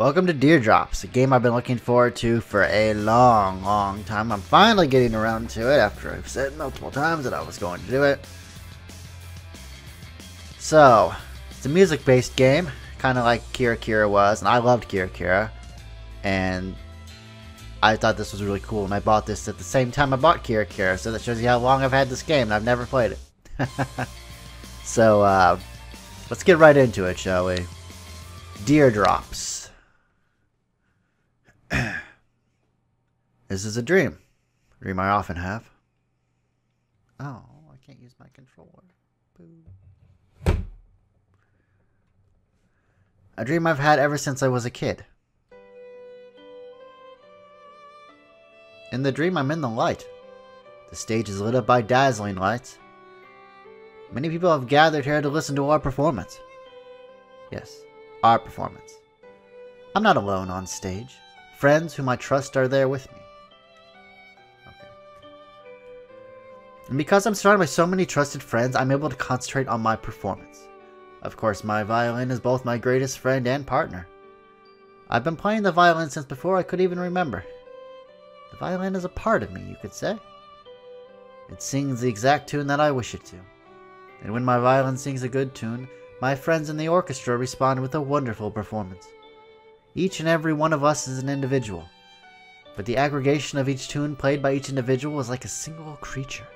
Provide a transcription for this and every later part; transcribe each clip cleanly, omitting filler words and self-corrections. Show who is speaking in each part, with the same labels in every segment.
Speaker 1: Welcome to Deardrops, a game I've been looking forward to for a long time. I'm finally getting around to it after I've said multiple times that I was going to do it. So, it's a music-based game, kind of like Kira Kira was, and I loved Kira Kira. And I thought this was really cool, and I bought this at the same time I bought Kira Kira, so that shows you how long I've had this game, and I've never played it. So, let's get right into it, shall we? Deardrops. This is a dream. Dream I often have. Oh, I can't use my controller. Boo. A dream I've had ever since I was a kid. In the dream, I'm in the light. The stage is lit up by dazzling lights. Many people have gathered here to listen to our performance. Yes, our performance. I'm not alone on stage. Friends whom I trust are there with me. Okay. And because I'm surrounded by so many trusted friends, I'm able to concentrate on my performance. Of course, my violin is both my greatest friend and partner. I've been playing the violin since before I could even remember. The violin is a part of me, you could say. It sings the exact tune that I wish it to. And when my violin sings a good tune, my friends in the orchestra respond with a wonderful performance. Each and every one of us is an individual, but the aggregation of each tune played by each individual is like a single creature.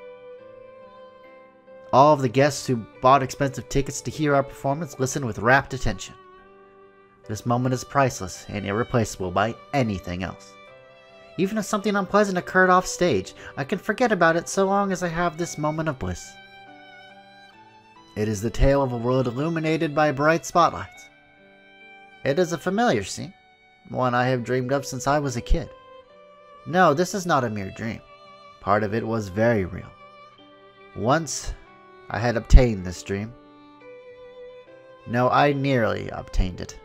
Speaker 1: All of the guests who bought expensive tickets to hear our performance listen with rapt attention. This moment is priceless and irreplaceable by anything else. Even if something unpleasant occurred off stage, I can forget about it so long as I have this moment of bliss. It is the tale of a world illuminated by bright spotlights. It is a familiar scene, one I have dreamed of since I was a kid. No, this is not a mere dream. Part of it was very real. Once, I had obtained this dream. No, I nearly obtained it.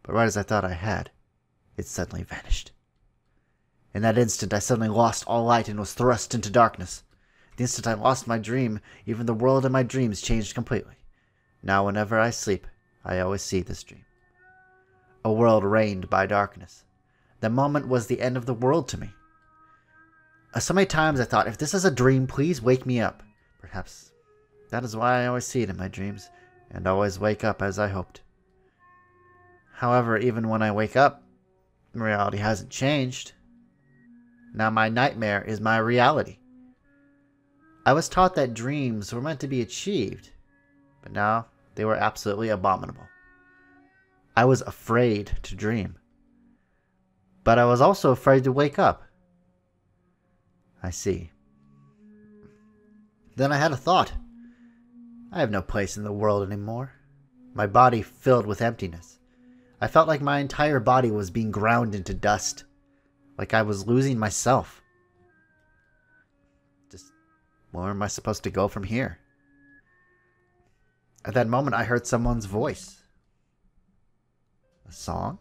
Speaker 1: But right as I thought I had, it suddenly vanished. In that instant, I suddenly lost all light and was thrust into darkness. The instant I lost my dream, even the world in my dreams changed completely. Now, whenever I sleep, I always see this dream. A world reigned by darkness. The moment was the end of the world to me. So many times I thought, if this is a dream, please wake me up. Perhaps that is why I always see it in my dreams, and always wake up as I hoped. However, even when I wake up, reality hasn't changed. Now my nightmare is my reality. I was taught that dreams were meant to be achieved, but now they were absolutely abominable. I was afraid to dream, but I was also afraid to wake up. I see. Then I had a thought. I have no place in the world anymore. My body filled with emptiness. I felt like my entire body was being ground into dust, like I was losing myself. Just, where am I supposed to go from here? At that moment, I heard someone's voice. A song?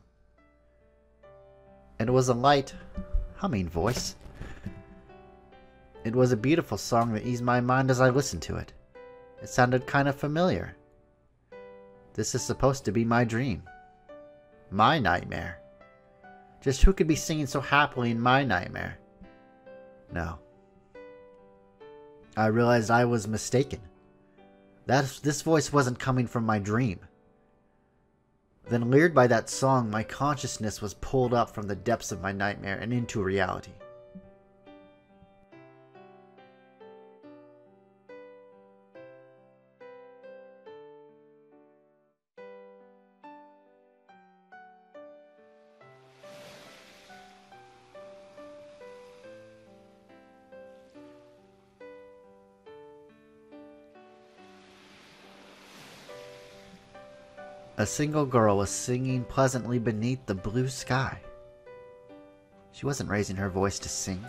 Speaker 1: It was a light, humming voice. It was a beautiful song that eased my mind as I listened to it. It sounded kind of familiar. This is supposed to be my dream. My nightmare. Just who could be singing so happily in my nightmare? No. I realized I was mistaken. This voice wasn't coming from my dream. Then, lured by that song, my consciousness was pulled up from the depths of my nightmare and into reality. A single girl was singing pleasantly beneath the blue sky. She wasn't raising her voice to sing.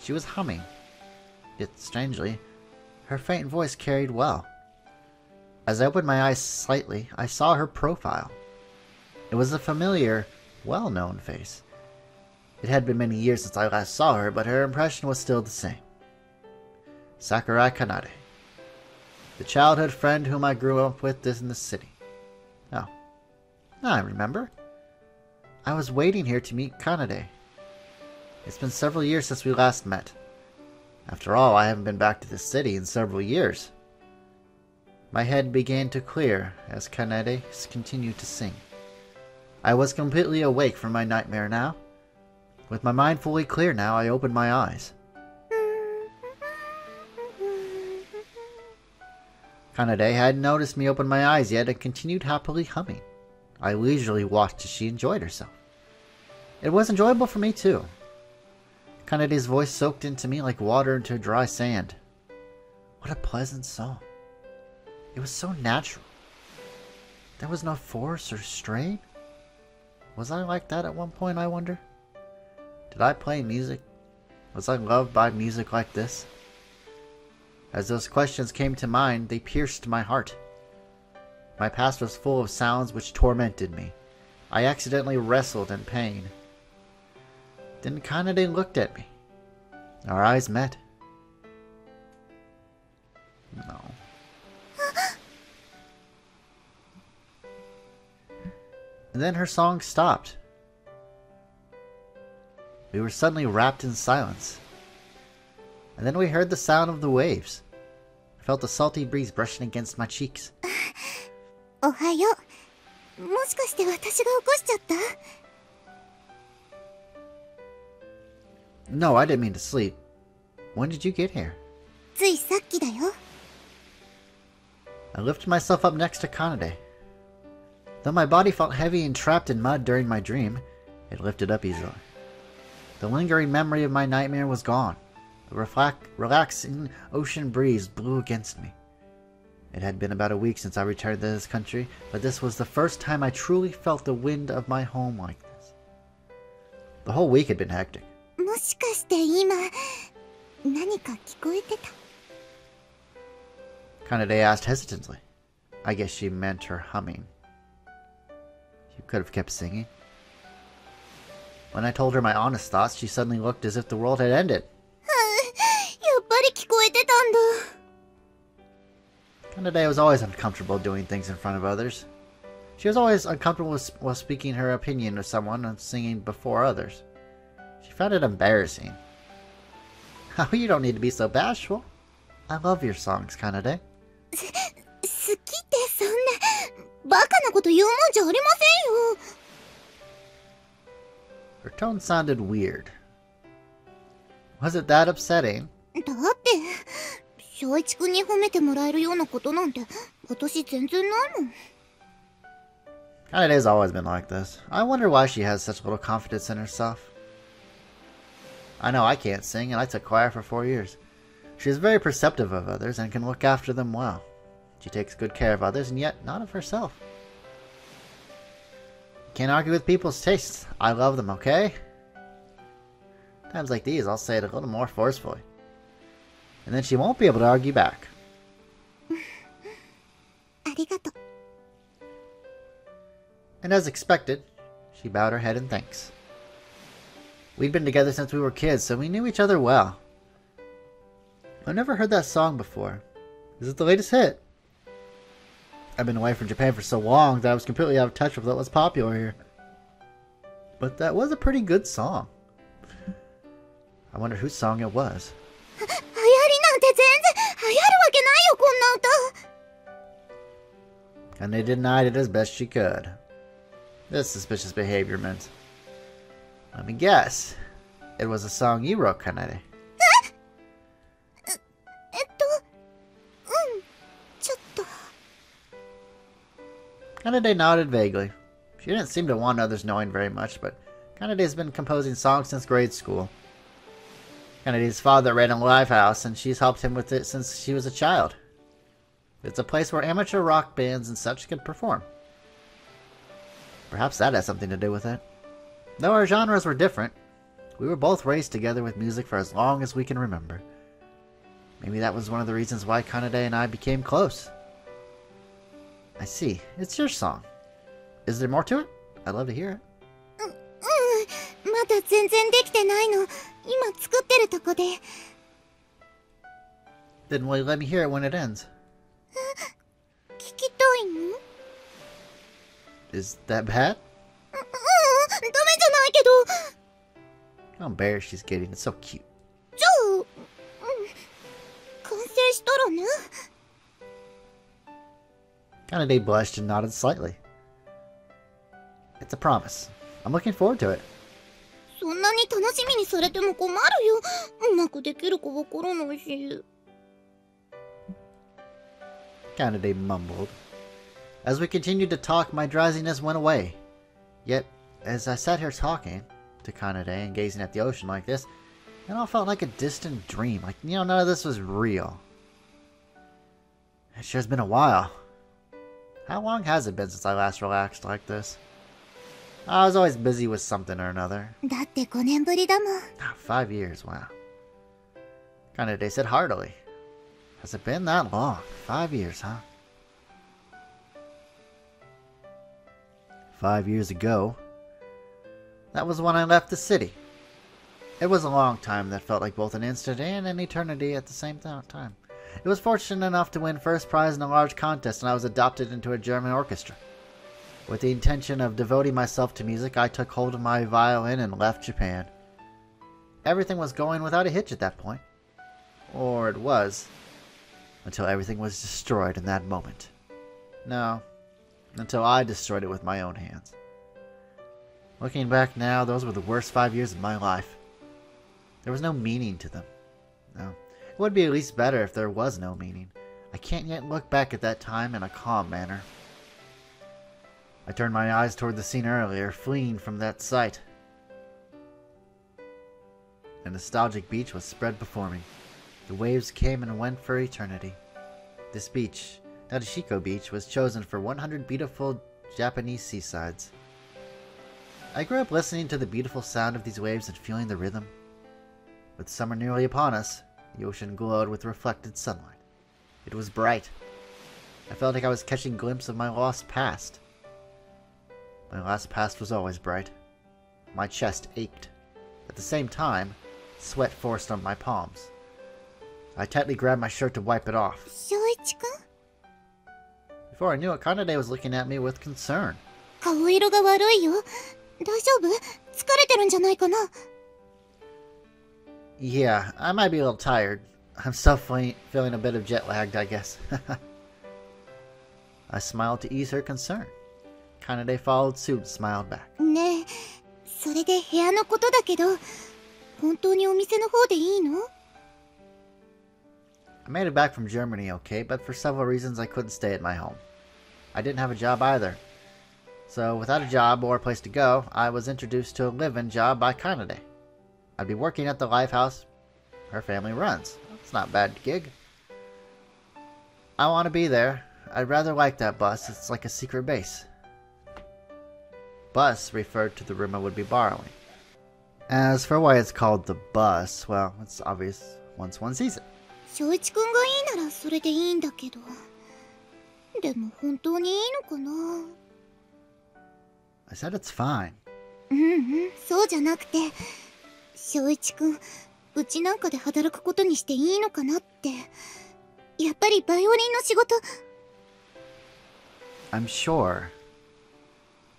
Speaker 1: She was humming. Yet, strangely, her faint voice carried well. As I opened my eyes slightly, I saw her profile. It was a familiar, well-known face. It had been many years since I last saw her, but her impression was still the same. Sakaki, the childhood friend whom I grew up with in the city. Oh, I remember. I was waiting here to meet Kanade. It's been several years since we last met. After all, I haven't been back to this city in several years. My head began to clear as Kanade continued to sing. I was completely awake from my nightmare now. With my mind fully clear now, I opened my eyes. Kanade hadn't noticed me open my eyes yet and continued happily humming. I leisurely watched as she enjoyed herself. It was enjoyable for me too. Kanade's voice soaked into me like water into dry sand. What a pleasant song. It was so natural. There was no force or strain. Was I like that at one point, I wonder? Did I play music? Was I loved by music like this? As those questions came to mind, they pierced my heart. My past was full of sounds which tormented me. I accidentally wrestled in pain. Then Kanade looked at me. Our eyes met. No. And then her song stopped. We were suddenly wrapped in silence. And then we heard the sound of the waves. I felt the salty breeze brushing against my cheeks.
Speaker 2: Ohayo. もしかして私が起こしちゃった?
Speaker 1: No, I didn't mean to sleep. When did you get here?
Speaker 2: ついさっきだよ.
Speaker 1: I lifted myself up next to Kanade. Though my body felt heavy and trapped in mud during my dream, it lifted up easily. The lingering memory of my nightmare was gone. A relaxing ocean breeze blew against me. It had been about a week since I returned to this country, but this was the first time I truly felt the wind of my home like this. The whole week had been hectic.
Speaker 2: もしかして今何か聞こえてた?
Speaker 1: Kanade asked hesitantly. I guess she meant her humming. You could have kept singing. When I told her my honest thoughts, she suddenly looked as if the world had ended.
Speaker 2: やっぱり聞こえてたんだ.
Speaker 1: Kanade was always uncomfortable doing things in front of others. She was always uncomfortable while speaking her opinion to someone and singing before others. She found it embarrassing. Oh, you don't need to be so bashful. I love your songs, Kanade.
Speaker 2: 好きってそんなバカなこと言うもんじゃありませんよ.
Speaker 1: Her tone sounded weird. Was it that upsetting?
Speaker 2: だって翔一くんに褒めてもらえるようなことなんて私全然ないもん.
Speaker 1: Kanade's always been like this. I wonder why she has such little confidence in herself. I know I can't sing, and I took choir for 4 years. She is very perceptive of others and can look after them well. She takes good care of others, and yet not of herself. Can't argue with people's tastes. I love them, okay? Times like these, I'll say it a little more forcefully. And then she won't be able to argue back.
Speaker 2: ありがとう.
Speaker 1: And as expected, she bowed her head in thanks. We'd been together since we were kids, so we knew each other well. I've never heard that song before. Is it the latest hit? I've been away from Japan for so long that I was completely out of touch with what was popular here. But that was a pretty good song. I wonder whose song it was.
Speaker 2: 流行りなんて全然流行るわけないよこんな歌.
Speaker 1: And they denied it as best she could. This suspicious behavior meant. Let me guess. It was a song you wrote, Kanade.
Speaker 2: ちょっと.
Speaker 1: Kanade nodded vaguely. She didn't seem to want others knowing very much, but Kanade has been composing songs since grade school. Kanade's father ran a live house, and she's helped him with it since she was a child. It's a place where amateur rock bands and such can perform. Perhaps that has something to do with it. Though our genres were different, we were both raised together with music for as long as we can remember. Maybe that was one of the reasons why Kanade and I became close. I see. It's your song. Is there more to it? I'd love to hear it.
Speaker 2: まだ全然できてないの。今作ってるとこで.
Speaker 1: Then will you let me hear it when it ends?
Speaker 2: 聞きたいの?
Speaker 1: Is that bad?
Speaker 2: だ
Speaker 1: How embarrassed she's getting. It's so cute.
Speaker 2: じゃあ、完成したらね。
Speaker 1: Kanade blushed and nodded slightly. It's a promise. I'm looking forward to it.
Speaker 2: そんなに楽しみにされても困るよ。うまくできるかわからないし。
Speaker 1: Kanade mumbled. As we continued to talk, my drowsiness went away. Yet, as I sat here talking to Kanade and gazing at the ocean like this, it all felt like a distant dream. Like, none of this was real. It sure has been a while. How long has it been since I last relaxed like this? I was always busy with something or another.
Speaker 2: だって5年ぶりだもん。
Speaker 1: 5 years, wow. Kanade said heartily. Has it been that long? 5 years, huh? 5 years ago, that was when I left the city. It was a long time that felt like both an instant and an eternity at the same time. It was fortunate enough to win first prize in a large contest, and I was adopted into a German orchestra. With the intention of devoting myself to music, I took hold of my violin and left Japan. Everything was going without a hitch at that point. Or it was. Until everything was destroyed in that moment. No. Until I destroyed it with my own hands. Looking back now, those were the worst 5 years of my life. There was no meaning to them. No. It would be at least better if there was no meaning. I can't yet look back at that time in a calm manner. I turned my eyes toward the scene earlier, fleeing from that sight. A nostalgic beach was spread before me. The waves came and went for eternity. This beach, Nadeshiko Beach, was chosen for 100 beautiful Japanese seasides. I grew up listening to the beautiful sound of these waves and feeling the rhythm. With summer nearly upon us, the ocean glowed with reflected sunlight. It was bright. I felt like I was catching a glimpse of my lost past. My last past was always bright. My chest ached. At the same time, sweat forced on my palms. I tightly grabbed my shirt to wipe it off.
Speaker 2: Shouichi-kun?
Speaker 1: Before I knew it, Kanade was looking at me with concern.
Speaker 2: 顔色が悪いよ。大丈夫？疲れてるんじゃないかな?
Speaker 1: Yeah, I might be a little tired. I'm still feeling a bit of jet lagged, I guess. I smiled to ease her concern. Kanade followed suit and smiled back.
Speaker 2: ねえ、それで部屋のことだけど、本当にお店の方でいいの?
Speaker 1: I made it back from Germany okay, but for several reasons I couldn't stay at my home. I didn't have a job either. So without a job or a place to go, I was introduced to a live-in job by Kanade. I'd be working at the lifehouse her family runs. It's not a bad gig. I want to be there. I'd rather like that bus. It's like a secret base. Bus referred to the room I would be borrowing. As for why it's called the bus, well, it's obvious once one sees it.
Speaker 2: 正一くんがいいならそれでいいんだけど。でも本当にいいのかな?
Speaker 1: I said it's fine.
Speaker 2: そうじゃなくて、正一くん、うちなんかで働くことにしていいのかなって。やっぱりバイオリンの仕事。
Speaker 1: I'm sure.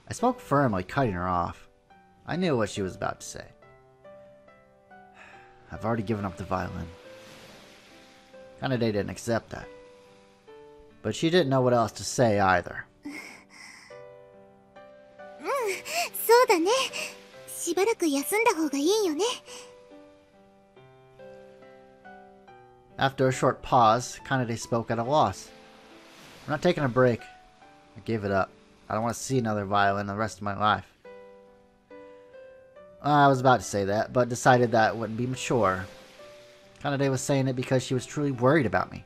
Speaker 1: I spoke firmly, cutting her off. I knew what she was about to say. I've already given up the violin. Kanade didn't accept that. But she didn't know what else to say either.
Speaker 2: そうだね。しばらく休んだ方がいいよね。
Speaker 1: After a short pause, Kanade spoke at a loss. I'm not taking a break. I gave it up. I don't want to see another violin the rest of my life. I was about to say that, but decided that wouldn't be mature. Kanade was saying it because she was truly worried about me.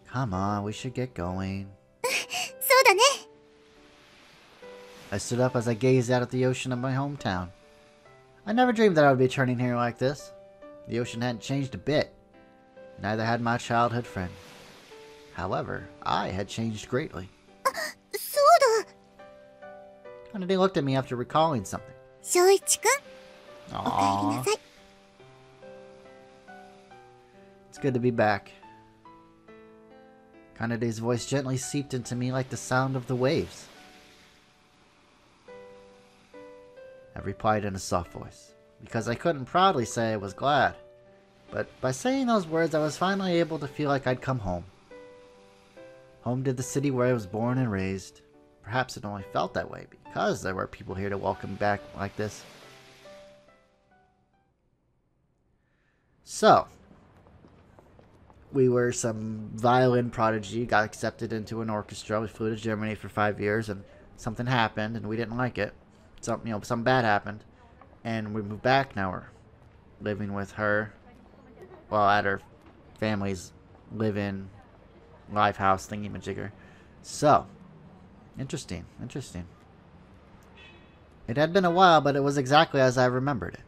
Speaker 1: Come on, we should get going.
Speaker 2: そうだね。
Speaker 1: I stood up as I gazed out at the ocean of my hometown. I never dreamed that I would be turning here like this. The ocean hadn't changed a bit. Neither had my childhood friend. However, I had changed greatly.
Speaker 2: そうだ。
Speaker 1: Kanade looked at me after recalling something.
Speaker 2: 正一くん、おかえり
Speaker 1: Aww.
Speaker 2: なさい。
Speaker 1: It's good to be back. Kanade's voice gently seeped into me like the sound of the waves. I replied in a soft voice. because I couldn't proudly say I was glad. But by saying those words, I was finally able to feel like I'd come home. Home to the city where I was born and raised. Perhaps it only felt that way because there were people here to welcome me back like this. So, we were some violin prodigy, got accepted into an orchestra. We flew to Germany for 5 years, and something happened, and we didn't like it. Something bad happened, and we moved back. Now we're living with her, well, at her family's live-in live house thingy-majigger. So, interesting. It had been a while, but it was exactly as I remembered it.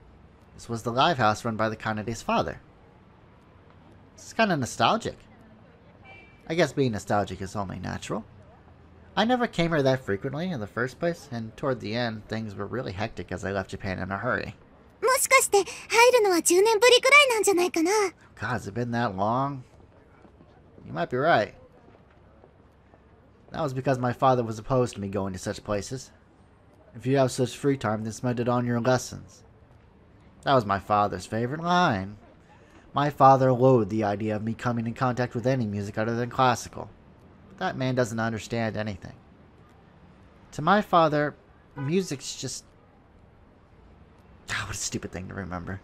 Speaker 1: This was the live house run by the Kanede's father. This is kind of nostalgic. I guess being nostalgic is only natural. I never came here that frequently in the first place, and toward the end, things were really hectic as I left Japan in a hurry. God, has it been that long? You might be right. That was because my father was opposed to me going to such places. If you have such free time, then spend it on your lessons. That was my father's favorite line. My father loathed the idea of me coming in contact with any music other than classical. That man doesn't understand anything. To my father, music's just... what a stupid thing to remember.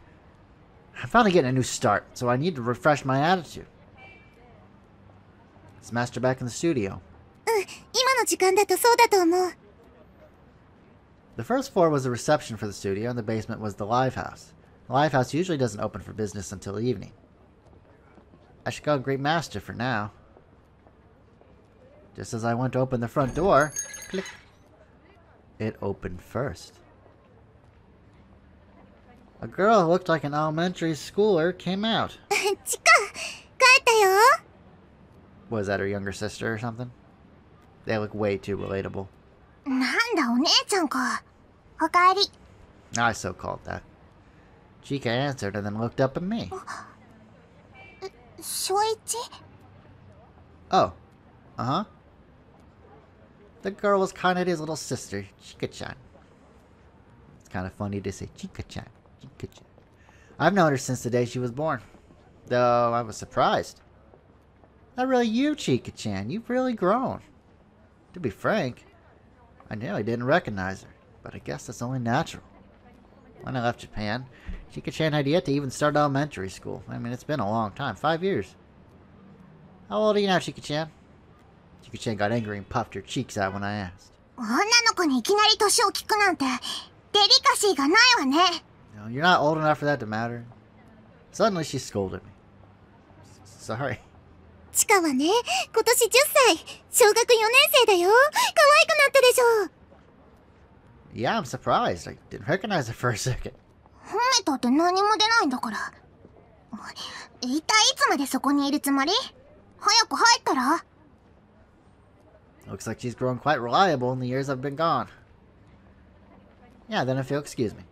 Speaker 1: I'm finally getting a new start, so I need to refresh my attitude. Is Master back in the studio? The first floor was the reception for the studio, and the basement was the live house. The live house usually doesn't open for business until evening. I should go greet Master for now. Just as I went to open the front door, click, it opened first. A girl who looked like an elementary schooler came out. Was that her younger sister or something? They look way too relatable. I so called that. Chika answered and then looked up at me.
Speaker 2: Shouichi?
Speaker 1: Oh. Uh-huh. The girl was Kanede's little sister, Chika-chan. It's kind of funny to say Chika-chan. Chika-chan. I've known her since the day she was born. Though I was surprised. Not really you, Chika-chan. You've really grown. To be frank, I nearly didn't recognize her. But I guess that's only natural. When I left Japan, Chika-chan had yet to even start elementary school. I mean, it's been a long time. 5 years. How old are you now, Chika-chan? Chika-chan got angry and puffed her cheeks out when I asked. No, you're not old enough for that to matter. Suddenly she scolded me. Sorry. Yeah, I'm surprised. I didn't recognize her for a second. Looks like she's grown quite reliable in the years I've been gone. Yeah, then if you'll excuse me.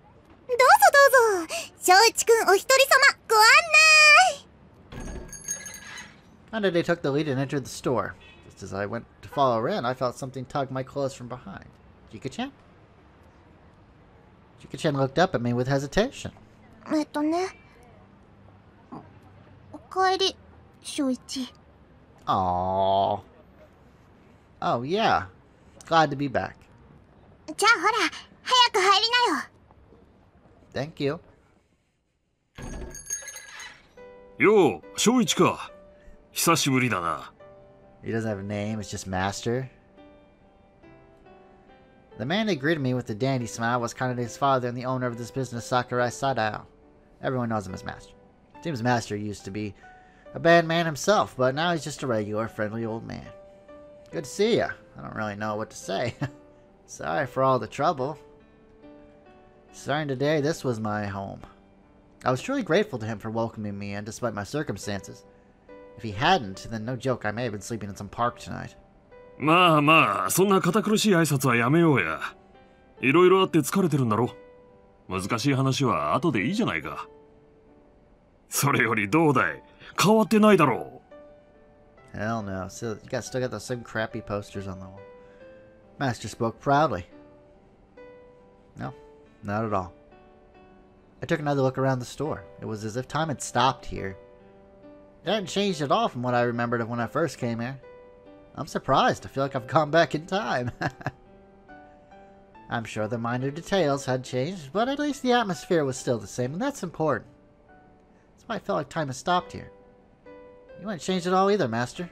Speaker 1: Kanade took the lead and entered the store. Just as I went to follow her in, I felt something tug my clothes from behind. Chika-chan? Chika-chan looked up at me with hesitation. Aww. Oh, yeah. Glad to be back. Thank you.
Speaker 3: Yo, Shouichi ka. Hisashiburi da na.
Speaker 1: He doesn't have a name, it's just Master. The man that greeted me with a dandy smile was Kanede's father and the owner of this business, Sakurai Sadao. Everyone knows him as Master. Seems Master used to be a bad man himself, but now he's just a regular, friendly old man. Good to see ya. I don't really know what to say. Sorry for all the trouble. Starting today, this was my home. I was truly grateful to him for welcoming me in despite my circumstances. If he hadn't, then no joke, I may have been sleeping in some park tonight.
Speaker 3: まあまあ、そんな堅苦しい挨拶はやめようや。いろいろあって疲れてるんだろ。難しい話は後でいいじゃないか。それよりどうだい？変わってないだろう。
Speaker 1: Hell no. Still got those same crappy posters on the wall. Master spoke proudly. No, not at all. I took another look around the store. It was as if time had stopped here. It hadn't changed at all from what I remembered of when I first came here. I'm surprised. I feel like I've gone back in time. I'm sure the minor details had changed, but at least the atmosphere was still the same, and that's important. That's why I felt like time had stopped here. You hadn't changed at all either, Master.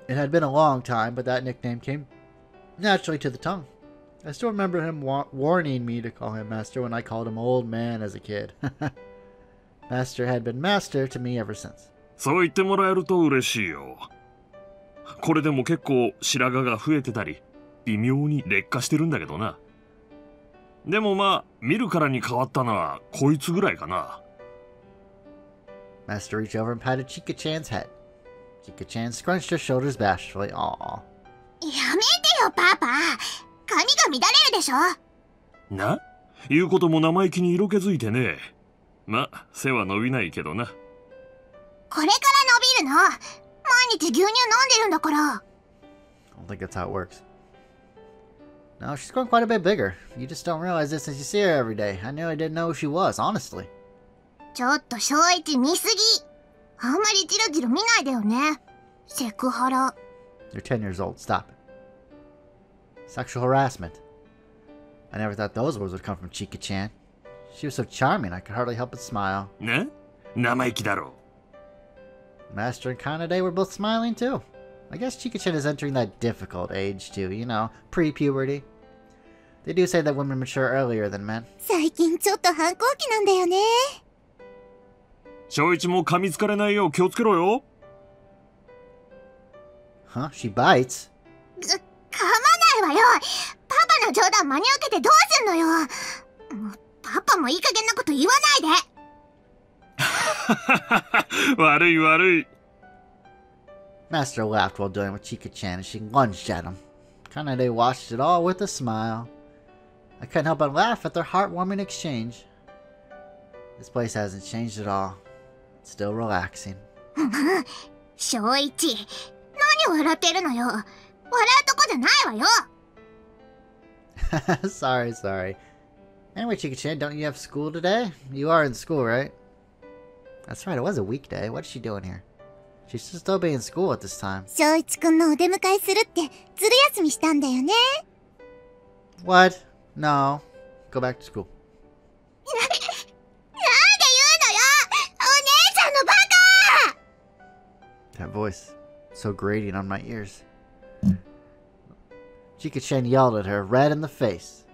Speaker 1: It had been a long time, but that nickname came naturally to the tongue. I still remember him warning me to call him Master when I called him Old Man as a kid. Master had been Master to me ever since.
Speaker 3: そう言ってもらえると嬉しいよ。これでも結構白髪が増えてたり、微妙に劣化してるんだけどな。でもまあ、見るからに変わったのはこいつぐらいかな。
Speaker 1: Master reached over and patted Chika-chan's head. Chika-chan scrunched her shoulders bashfully. Aww.
Speaker 2: やめてよ、パパ。髪が乱れるでしょ。
Speaker 3: な？言うことも生意気に色気づいてね。ま、背は伸びないけどな。
Speaker 2: これから伸びるの。毎日牛乳飲んでるんだから。
Speaker 1: I don't think that's how it works. No, she's grown quite a bit bigger. You just don't realize this as you see her every day. I nearly didn't know who she was, honestly.
Speaker 2: ちょっと正一見すぎ。あんまりジロジロ見ないでよね。セクハラ。
Speaker 1: You're 10 years old. Stop it. Sexual harassment. I never thought those words would come from Chika-chan. She was so charming, I could hardly help but smile.
Speaker 3: ね？生意気だろ。
Speaker 1: Master and Kanade were both smiling too. I guess Chika-chan is entering that difficult age too, you know, pre-puberty. They do say that women mature earlier than men.
Speaker 2: 最近ちょっと反抗期なんだよね。
Speaker 3: 正一も噛みつかれないよう気をつけろよ。
Speaker 1: Huh? She bites?
Speaker 2: 噛まないわよ。パパの冗談真に受けてどうすんのよ。もうパパもいい加減なこと言わないで。
Speaker 3: 悪い悪い。
Speaker 1: Master laughed while dealing with Chika-chan as she lunged at him. Kanade watched it all with a smile. I couldn't help but laugh at their heartwarming exchange. This place hasn't changed at all. It's still relaxing.
Speaker 2: 正一、何笑ってるのよ。笑うとこじゃないわよ。
Speaker 1: Sorry. Anyway, Chika-chan, don't you have school today? You are in school, right? That's right, it was a weekday. What's she doing here? She should still be in school at this time.
Speaker 2: 正一くんのお出迎えするってずる休みしたんだよね。
Speaker 1: What? No. Go back to school.
Speaker 2: なんで言うのよ。お姉ちゃんのバカ。
Speaker 1: That voice, so grating on my ears. Chika-chan yelled at her, red in the face.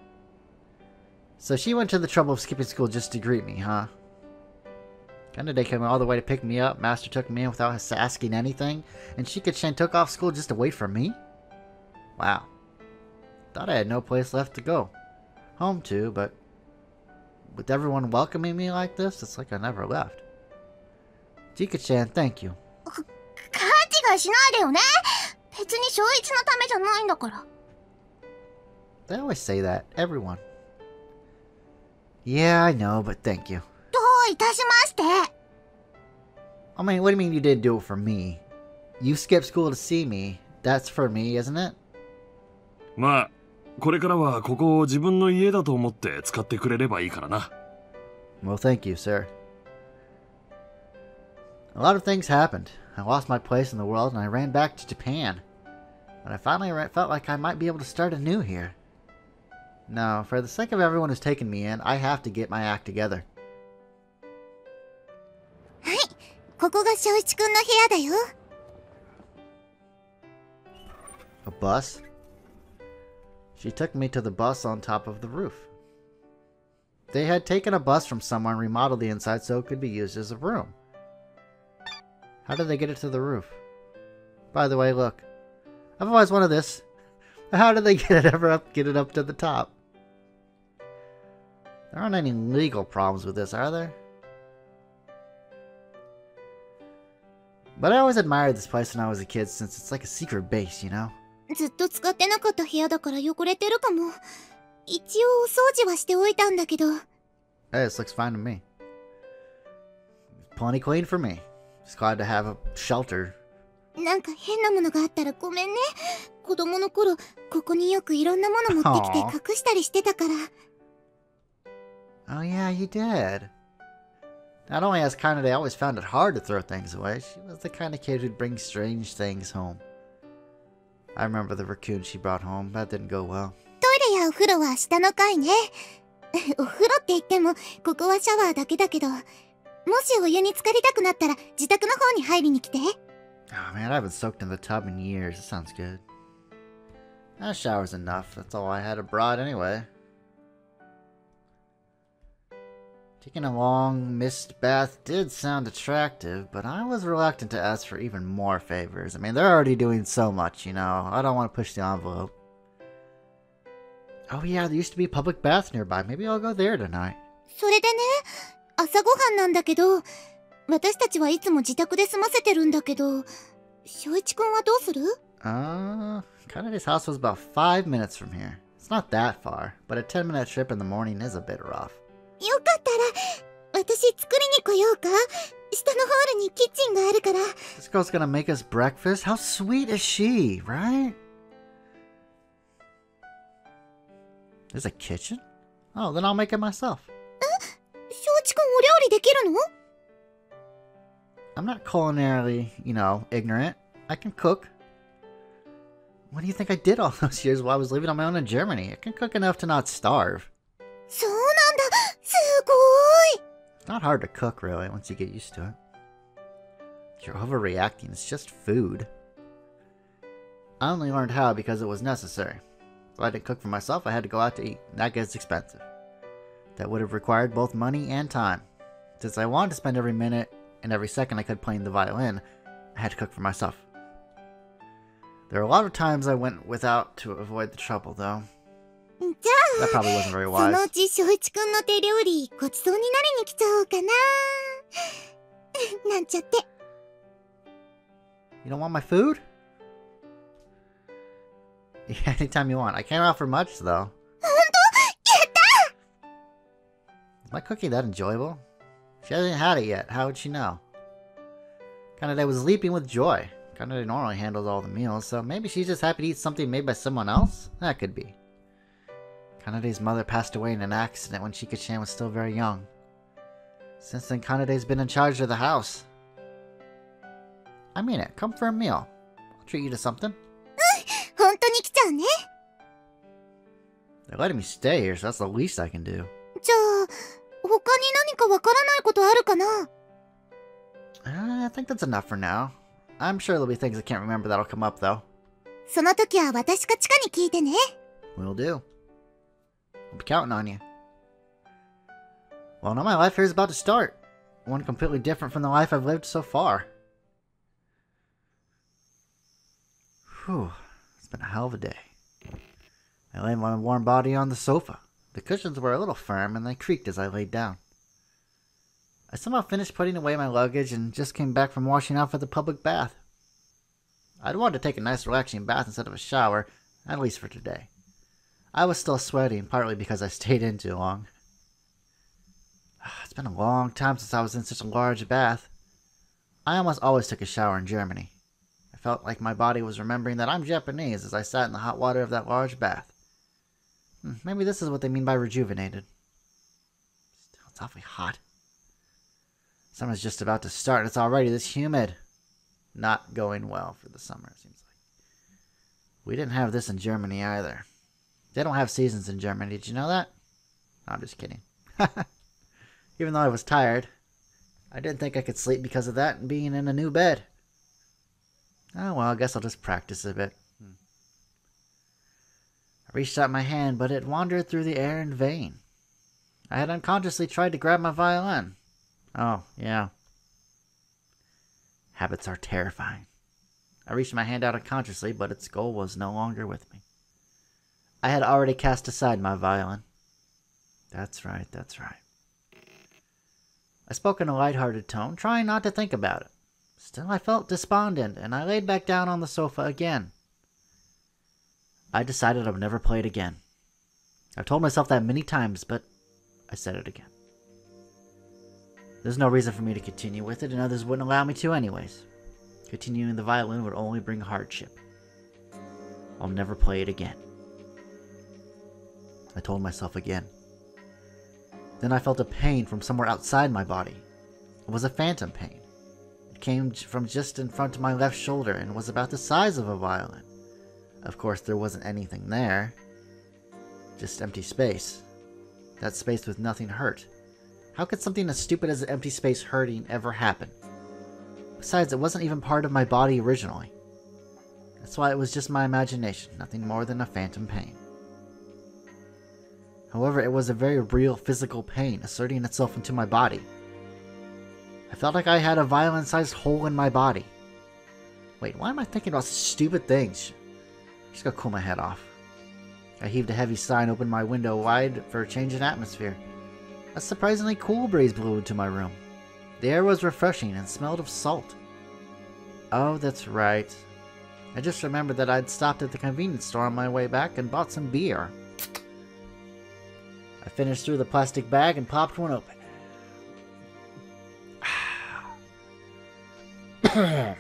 Speaker 1: So she went to the trouble of skipping school just to greet me, huh? Kanade came all the way to pick me up, Master took me in without us asking anything, and Chika-chan took off school just to wait for me? Wow. Thought I had no place left to go. Home to, but with everyone welcoming me like this, it's like I never left. Chika-chan, thank you.
Speaker 2: 勘違いしないでよね。別に正一のためじゃないんだから。
Speaker 1: They always say that. Everyone. Yeah, I know, but thank you.
Speaker 2: どういたしまして。
Speaker 1: I mean, what do you mean you didn't do it for me? You skipped school to see me. That's for me, isn't it?
Speaker 3: まあ、これからはここを自分の家だと思って使ってくれればいいからな。
Speaker 1: Well, thank you, sir. A lot of things happened. I lost my place in the world and I ran back to Japan. But I finally felt like I might be able to start anew here. No, for the sake of everyone who's taken me in, I have to get my act together.
Speaker 2: はい、ここが正一くんの部屋だよ。
Speaker 1: A bus? She took me to the bus on top of the roof. They had taken a bus from somewhere and remodeled the inside so it could be used as a room. How did they get it to the roof? By the way, look. I've always wanted this. How did they get it up to the top? There aren't any legal problems with this, are there? But I always admired this place when I was a kid since it's like a secret base, you know?
Speaker 2: ずっと使ってなかった部屋だから汚れてるかも。一応お掃除はしておいたんだけど。
Speaker 1: Hey, this looks fine to me. Plenty clean for me. Just glad to have a shelter.
Speaker 2: なんか変なものがあったらごめんね。子供の頃、ここによくいろんなもの持ってきて隠したりしてたから。
Speaker 1: Oh yeah, you did. Not only has Kanade always found it hard to throw things away, she was the kind of kid who'd bring strange things home. I remember the raccoon she brought home. That didn't go well.
Speaker 2: トイレやお風呂は下の階ね。お風呂って言っても、ここはシャワーだけだけど、もしお湯に浸かりたくなったら、自宅の方に入りに来て。
Speaker 1: Oh man, I haven't soaked in the tub in years. That sounds good. A shower's enough. That's all I had abroad anyway. Taking a long mist bath did sound attractive, but I was reluctant to ask for even more favors. I mean, they're already doing so much, you know. I don't want to push the envelope. Oh yeah, there used to be a public bath nearby. Maybe I'll go there tonight.
Speaker 2: それでね、朝ごはんなんだけど、私たちはいつも自宅で済ませてるんだけど、翔一くんはどうする？
Speaker 1: Kanade's house was about 5 minutes from here. It's not that far, but a 10-minute trip in the morning is a bit rough.
Speaker 2: よかったら、私作りに来ようか？下のホールにキッチンがあるから。
Speaker 1: This girl's gonna make us breakfast? How sweet is she, right? There's a kitchen? Oh, then I'll make it myself.
Speaker 2: 翔一くんお料理できるの？
Speaker 1: I'm not culinarily, ignorant. I can cook. What do you think I did all those years while I was living on my own in Germany? I can cook enough to not starve.
Speaker 2: そうなんだ。すごーい。
Speaker 1: It's not hard to cook, really, once you get used to it. You're overreacting. It's just food. I only learned how because it was necessary. If I didn't cook for myself, I had to go out to eat. And that gets expensive. That would have required both money and time. Since I wanted to spend every minute and every second I could playing the violin, I had to cook for myself. There are a lot of times I went without to avoid the trouble, though.
Speaker 2: じゃ
Speaker 1: That
Speaker 2: あ、
Speaker 1: probably wasn't very
Speaker 2: その
Speaker 1: wise.
Speaker 2: うち翔一くんの手料理ごちそうになりに来ちゃおうかな。なんちゃって。
Speaker 1: You don't want my food? Yeah, anytime you want. I can't offer much, though.
Speaker 2: ほんと？やった！
Speaker 1: Is my cooking that enjoyable? She hasn't had it yet. How would she know? Kanade was leaping with joy. Kanade normally handles all the meals, so maybe she's just happy to eat something made by someone else? That could be. Kanade's mother passed away in an accident when Shikichan was still very young. Since then, Kanade's been in charge of the house. I mean it. Come for a meal. I'll treat you to something.
Speaker 2: ほんとに来ちゃうね。
Speaker 1: They're letting me stay here, so that's the least I can do.
Speaker 2: じゃあ、他に何かわからないことあるかな？
Speaker 1: I think that's enough for now. I'm sure there'll be things I can't remember that'll come up, though.
Speaker 2: その時は私かチカに聞いてね。
Speaker 1: Will do. I'll be counting on you. Well, now my life here is about to start. One completely different from the life I've lived so far. Whew. It's been a hell of a day. I laid my warm body on the sofa. The cushions were a little firm and they creaked as I laid down. I somehow finished putting away my luggage and just came back from washing off at the public bath. I'd wanted to take a nice relaxing bath instead of a shower, at least for today. I was still sweating, partly because I stayed in too long. It's been a long time since I was in such a large bath. I almost always took a shower in Germany. I felt like my body was remembering that I'm Japanese as I sat in the hot water of that large bath. Maybe this is what they mean by rejuvenated. Still, it's awfully hot. Summer's just about to start and it's already this humid. Not going well for the summer, it seems like. We didn't have this in Germany either. They don't have seasons in Germany, did you know that? No, I'm just kidding. Even though I was tired, I didn't think I could sleep because of that and being in a new bed. Oh well, I guess I'll just practice a bit. I reached out my hand, but it wandered through the air in vain. I had unconsciously tried to grab my violin. Oh, yeah. Habits are terrifying. I reached my hand out unconsciously, but its goal was no longer with me. I had already cast aside my violin. That's right, that's right. I spoke in a light-hearted tone, trying not to think about it. Still, I felt despondent, and I laid back down on the sofa again. I decided I would never play it again. I've told myself that many times, but I said it again. There's no reason for me to continue with it, and others wouldn't allow me to anyways. Continuing the violin would only bring hardship. I'll never play it again. I told myself again. Then I felt a pain from somewhere outside my body. It was a phantom pain. It came from just in front of my left shoulder and was about the size of a violin. Of course, there wasn't anything there. Just empty space. That space with nothing hurt. How could something as stupid as an empty space hurting ever happen? Besides, it wasn't even part of my body originally. That's why it was just my imagination, nothing more than a phantom pain. However, it was a very real physical pain asserting itself into my body. I felt like I had a violin-sized hole in my body. Wait, why am I thinking about such stupid things? Just gotta cool my head off. I heaved a heavy sigh and opened my window wide for a change in atmosphere. A surprisingly cool breeze blew into my room. The air was refreshing and smelled of salt. Oh, that's right. I just remembered that I'd stopped at the convenience store on my way back and bought some beer. I finished through the plastic bag and popped one open. I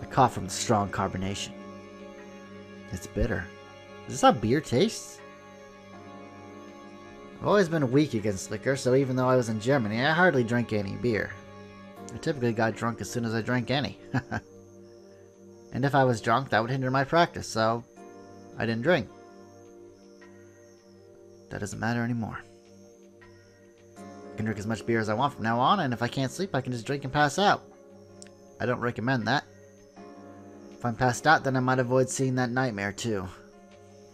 Speaker 1: coughed from the strong carbonation. It's bitter. Is this how beer tastes? I've always been weak against liquor, so even though I was in Germany, I hardly drank any beer. I typically got drunk as soon as I drank any. And if I was drunk, that would hinder my practice, so I didn't drink. That doesn't matter anymore. I can drink as much beer as I want from now on, and if I can't sleep, I can just drink and pass out. I don't recommend that. If I'm passed out, then I might avoid seeing that nightmare too.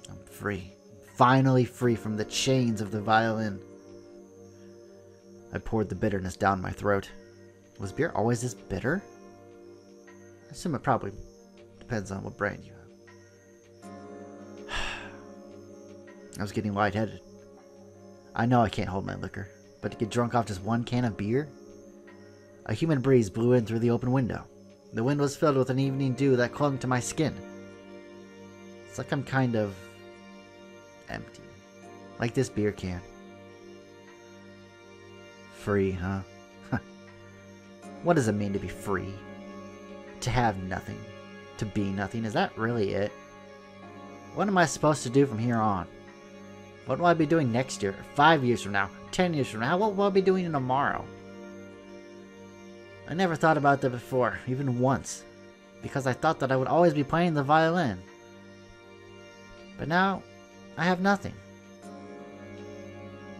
Speaker 1: I'm free. Finally free from the chains of the violin. I poured the bitterness down my throat. Was beer always this bitter? I assume it probably depends on what brand you have. I was getting lightheaded. I know I can't hold my liquor, but to get drunk off just one can of beer? A humid breeze blew in through the open window. The wind was filled with an evening dew that clung to my skin. It's like I'm kind of empty. Like this beer can. Free, huh? What does it mean to be free? To have nothing. To be nothing. Is that really it? What am I supposed to do from here on? What will I be doing next year? 5 years from now? 10 years from now? What will I be doing tomorrow? I never thought about that before, even once. Because I thought that I would always be playing the violin. But now, I have nothing.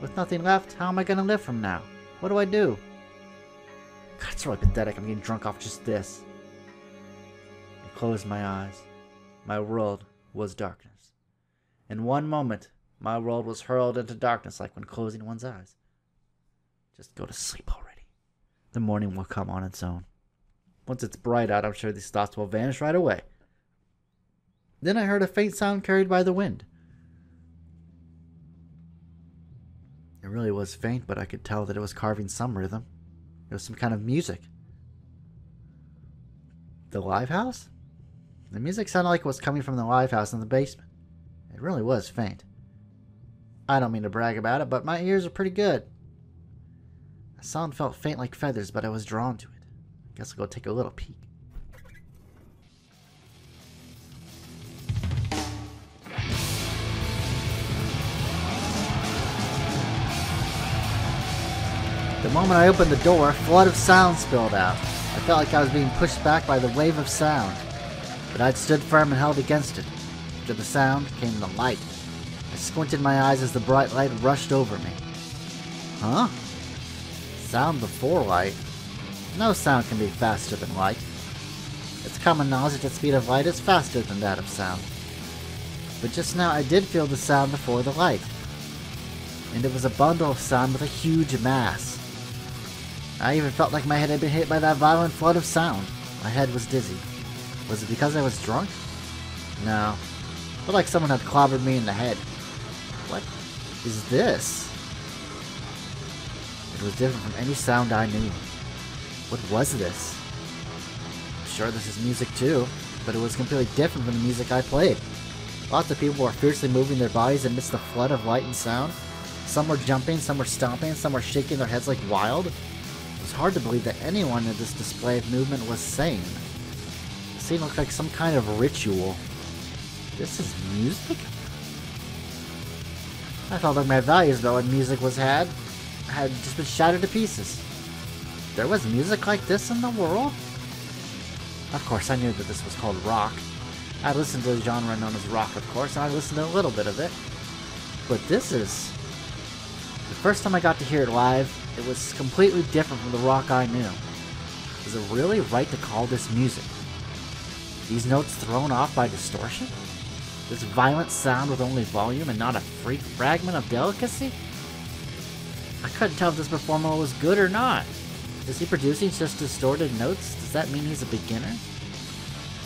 Speaker 1: With nothing left, how am I going to live from now? What do I do? God, it's really pathetic. I'm getting drunk off just this. I closed my eyes. My world was darkness. In one moment, my world was hurled into darkness like when closing one's eyes. Just go to sleep already. The morning will come on its own. Once it's bright out, I'm sure these thoughts will vanish right away. Then I heard a faint sound carried by the wind. It really was faint, but I could tell that it was carving some rhythm. It was some kind of music. The live house? The music sounded like it was coming from the live house in the basement. It really was faint. I don't mean to brag about it, but my ears are pretty good. The sound felt faint like feathers, but I was drawn to it. I guess I'll go take a little peek. The moment I opened the door, a flood of sound spilled out. I felt like I was being pushed back by the wave of sound. But I'd stood firm and held against it. After the sound came the light. I squinted my eyes as the bright light rushed over me. Huh? Sound before light? No sound can be faster than light. It's common knowledge that the speed of light is faster than that of sound. But just now I did feel the sound before the light. And it was a bundle of sound with a huge mass. I even felt like my head had been hit by that violent flood of sound. My head was dizzy. Was it because I was drunk? No. It felt like someone had clobbered me in the head. What is this? It was different from any sound I knew. What was this? I'm sure this is music too, but it was completely different from the music I played. Lots of people were fiercely moving their bodies amidst the flood of light and sound. Some were jumping, some were stomping, some were shaking their heads like wild. It was hard to believe that anyone in this display of movement was sane. The scene looked like some kind of ritual. This is music? I felt like my values about what music had just been shattered to pieces. There was music like this in the world? Of course, I knew that this was called rock. I listened to a genre known as rock, of course, and I listened to a little bit of it. But this is... The first time I got to hear it live, it was completely different from the rock I knew. Is it really right to call this music? These notes thrown off by distortion? This violent sound with only volume and not a freak fragment of delicacy? I couldn't tell if this performer was good or not. Is he producing just distorted notes? Does that mean he's a beginner?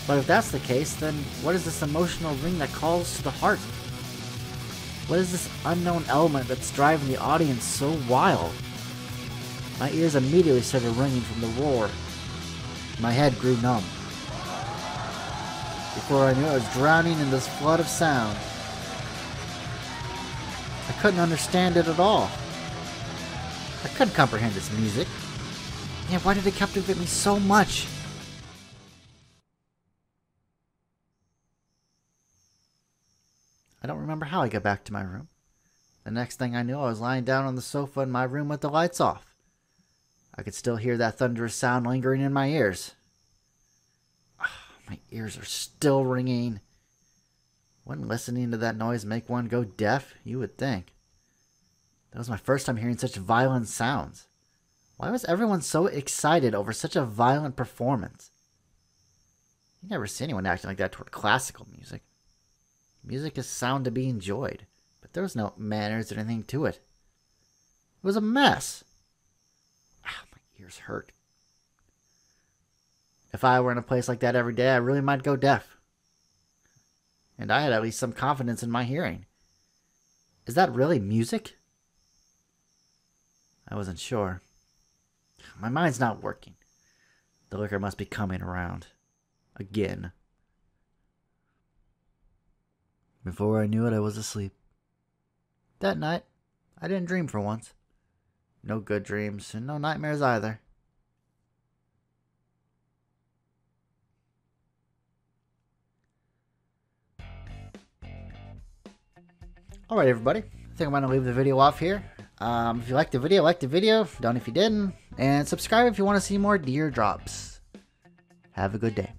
Speaker 1: But if that's the case, then what is this emotional ring that calls to the heart? What is this unknown element that's driving the audience so wild? My ears immediately started ringing from the roar. My head grew numb. Before I knew it, I was drowning in this flood of sound. I couldn't understand it at all. I couldn't comprehend this music. And why did it captivate me so much? I don't remember how I got back to my room. The next thing I knew, I was lying down on the sofa in my room with the lights off. I could still hear that thunderous sound lingering in my ears. My ears are still ringing. Wouldn't listening to that noise make one go deaf? You would think. That was my first time hearing such violent sounds. Why was everyone so excited over such a violent performance? You never see anyone acting like that toward classical music. Music is sound to be enjoyed, but there was no manners or anything to it. It was a mess. My ears hurt. If I were in a place like that every day, I really might go deaf. And I had at least some confidence in my hearing. Is that really music? I wasn't sure. My mind's not working. The liquor must be coming around. Again. Before I knew it, I was asleep. That night, I didn't dream for once. No good dreams, and no nightmares either. Alright everybody, I think I'm going to leave the video off here. If you liked the video, like the video. Don't if you didn't. And subscribe if you want to see more Deardrops. Have a good day.